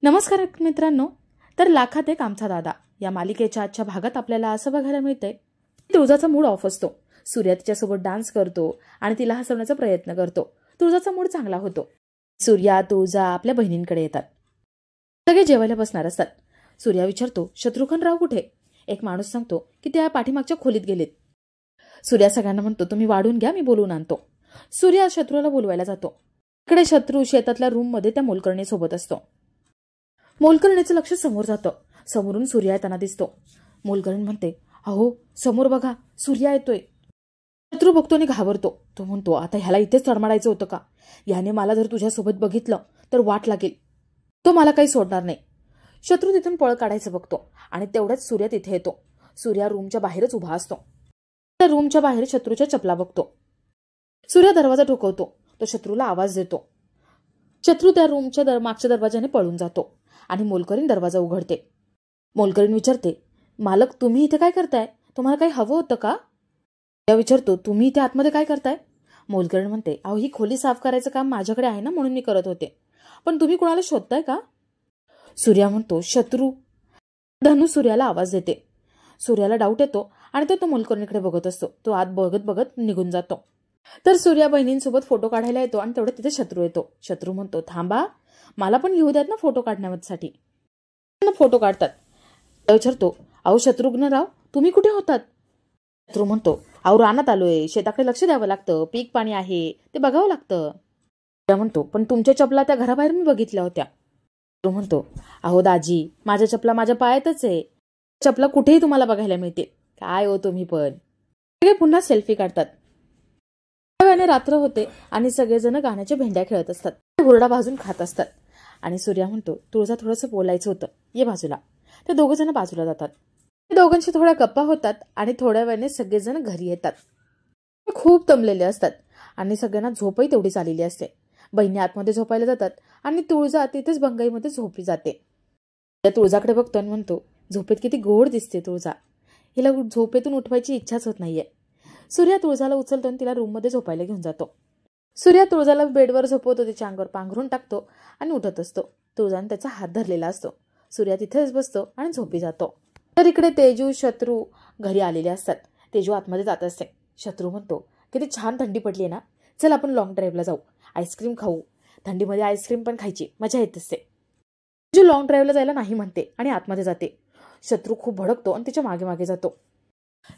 नमस्कार मित्रांनो. तर लाखात एक आमचा दादा या मालिकेच्या आजच्या भागात आपल्याला असं बघायला मिळतंय की तुळजाचा मूड ऑफ असतो. सूर्या तिच्यासोबत डान्स करतो आणि तिला हसवण्याचा प्रयत्न करतो. तुळजाचा मूड चांगला होतो. सूर्या तुळजा आपल्या बहिणींकडे येतात. सगळे जेवायला बसणार असतात. सूर्या विचारतो, शत्रुघ्नराव कुठे? एक माणूस सांगतो की त्या पाठीमागच्या खोलीत गेलेत. सूर्या सगळ्यांना म्हणतो, तुम्ही वाढून घ्या, मी बोलवून आणतो. सूर्या शत्रूला बोलवायला जातो. इकडे शत्रू शेतातल्या रूममध्ये त्या मोलकर्णी सोबत असतो. मोलकर्णीचं लक्ष समोर जातं. समोरून सूर्या येताना दिसतो. मोलकर्णी म्हणते, अहो समोर बघा, सूर्या येतोय. शत्रू बघतो आणि घाबरतो. तो म्हणतो, आता ह्याला इथेच तडमडायचं होतं का? याने मला जर तुझ्यासोबत बघितलं तर वाट लागेल. तो मला काही सोडणार नाही. शत्रू तिथून पळ काढायचं बघतो आणि तेवढ्याच सूर्या तिथे येतो. सूर्या रूमच्या बाहेरच उभा असतो. त्या रूमच्या बाहेर शत्रूच्या चपला बघतो. सूर्या दरवाजा ठोकवतो. तो शत्रूला आवाज देतो. शत्रू त्या रूमच्या मागच्या दरवाजाने पळून जातो आणि मोलकरीण दरवाजा उघडते. मोलकरीण विचारते, मालक तुम्ही इथे काय करताय? तुम्हाला काही हवं होतं का? त्या विचारतो, तुम्ही इथे आतमध्ये काय करताय? मोलकरीण म्हणते, अहो ही खोली साफ करायचं काम माझ्याकडे आहे ना, म्हणून मी करत होते. पण तुम्ही कोणाला शोधताय का? सूर्या म्हणतो, शत्रू. धनु सूर्याला आवाज देते. सूर्याला डाऊट येतो आणि तो मोलकरणीकडे बघत असतो. तो आत बघत बघत निघून जातो. तर सूर्या बहिणींसोबत फोटो काढायला येतो आणि तेवढ्यात तिथे शत्रू येतो. शत्रू म्हणतो, थांबा, मला पण घेऊ द्यात ना फोटो काढण्यासाठी. फोटो काढतात. विचारतो, अहो शत्रुघ्नराव तुम्ही कुठे होतात? शत्रू म्हणतो, अहो रानात आलोय, शेताकडे लक्ष द्यावं लागतं, पीक पाणी आहे ते बघावं लागतं. म्हणतो, पण तुमच्या चपला त्या घराबाहेर मी बघितल्या होत्या. शत्रू म्हणतो, अहो दाजी, माझ्या चपला माझ्या पायातच आहे. चपला कुठेही तुम्हाला बघायला मिळते. काय हो तुम्ही पण. सगळे पुन्हा सेल्फी काढतात. रात्र होते आणि सगळेजण गाण्याच्या भेंड्या खेळत असतात. हुरडा भाजून खात असतात. आणि सूर्या म्हणतो, तुळजा थोडंसं बोलायचं होतं, ये बाजूला. ते दोघं जण बाजूला जातात. ते दोघांशी थोड्या गप्पा होतात आणि थोड्या वेळाने सगळेजण घरी येतात. खूप दमलेले असतात आणि सगळ्यांना झोपही तेवढीच आलेली असते. बहिणी आतमध्ये झोपायला जातात आणि तुळजा तिथेच बंगाईमध्ये झोपी जाते. त्या तुळजाकडे बघतो आणि म्हणतो, झोपेत किती गोड दिसते तुळजा. हिला झोपेतून उठवायची इच्छाच होत नाहीये. सूर्या तुळजाला उचलतो आणि तिला रूममध्ये झोपायला घेऊन जातो. सूर्या तुळजाला बेडवर झोपवतो, तिच्या अंगावर पांघरून टाकतो आणि उठत असतो. तुळजाने त्याचा हात धरलेला असतो. सूर्या तिथेच बसतो आणि झोपी जातो. तर इकडे तेजू शत्रू घरी आलेले असतात. तेजू आतमध्ये जात असते. शत्रू म्हणतो, किती छान थंडी पडली आहे ना, चल आपण लॉंग ड्राईव्हला जाऊ, आईस्क्रीम खाऊ. थंडीमध्ये आईस्क्रीम पण खायची मजा येत असते. तेजू लॉंग ड्राईव्हला जायला नाही म्हणते आणि आतमध्ये जाते. शत्रू खूप भडकतो आणि तिच्या मागे मागे जातो.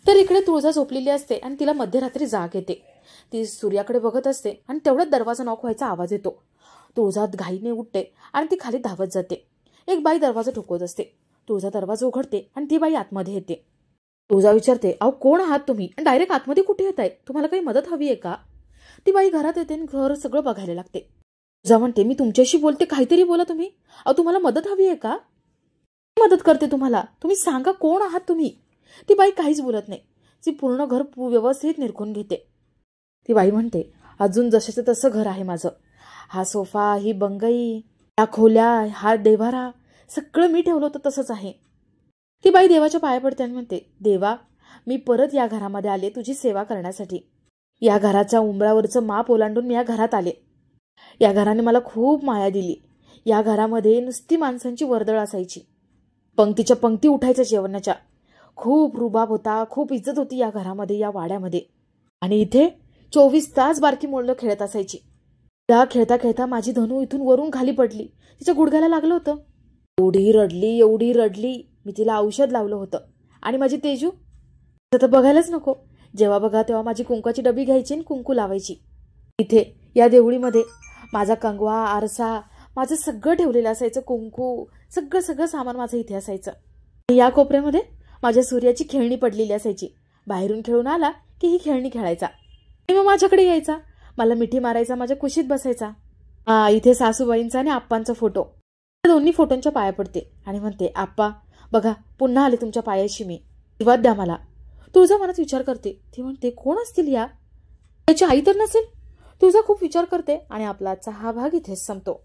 तर इकडे तुळजा झोपलेली असते आणि तिला मध्यरात्री जाग येते. ती सूर्याकडे बघत असते आणि तेवढ्यात दरवाजा नॉक व्हायचा आवाज येतो. तुळजा घाईने उठते आणि ती खाली धावत जाते. एक बाई दरवाजा ठोकवत असते. तुळजा दरवाजा उघडते आणि ती बाई आतमध्ये येते. तुळजा विचारते, अहो कोण आहात तुम्ही? आणि डायरेक्ट आतमध्ये कुठे येताय? तुम्हाला काही मदत हवी आहे का? ती बाई घरात येते आणि घर सगळं बघायला लागते. तुळजा म्हणते, मी तुमच्याशी बोलते, काहीतरी बोला तुम्ही. अहो तुम्हाला मदत हवी आहे का? मदत करते तुम्हाला, तुम्ही सांगा कोण आहात तुम्ही? ती बाई काहीच बोलत नाही. ती पूर्ण घर व्यवस्थित निरखून घेते. ती बाई म्हणते, अजून जशाचं तसं घर आहे माझं. हा सोफा, ही बंगई, या खोल्या, हा देवारा, सगळं मी ठेवलं होतं तसंच आहे. ती बाई देवाच्या पाया पडते आणि म्हणते, देवा, मी परत या घरामध्ये आले तुझी सेवा करण्यासाठी. या घराच्या उंबरावरचं माप ओलांडून मी या घरात आले. या घराने मला खूप माया दिली. या घरामध्ये नुसती माणसांची वर्दळ असायची. पंक्तीच्या पंक्ती उठायच्या जेवणाच्या. खूप रुबाब होता, खूप इज्जत होती या घरामध्ये, या वाड्यामध्ये. आणि इथे 24 तास बारकी मुलं खेळत असायची. त्या खेळता खेळता माझी धनू इथून वरून खाली पडली. तिच्या गुडघ्याला लागलं होतं. एवढी रडली, मी तिला औषध लावलं होतं. आणि माझी तेजू तर बघायलाच नको. जेव्हा बघा तेव्हा माझी कुंकाची डबी घ्यायची आणि कुंकू लावायची. इथे या देवळीमध्ये माझा कंगवा, आरसा, माझं सगळं ठेवलेलं असायचं. कुंकू, सगळं सामान माझं इथे असायचं. या कोपऱ्यामध्ये माझ्या सूर्याची खेळणी पडलेली असायची. बाहेरून खेळून आला की ही खेळणी खेळायचा. मग माझ्याकडे यायचा, मला मिठी मारायचा, माझ्या कुशीत बसायचा. इथे सासूबाईंचा आणि आप्पांचा फोटो. दोन्ही फोटोंच्या पाया पडते आणि म्हणते, आप्पा बघा, पुन्हा आले तुमच्या पायाशी मी, आशीर्वाद द्या मला. तुळजा मनात विचार करते. ती म्हणते, कोण असतील या? त्याची आई तर नसेल? तुळजा खूप विचार करते आणि आपला आजचा हा भाग इथेच संपतो.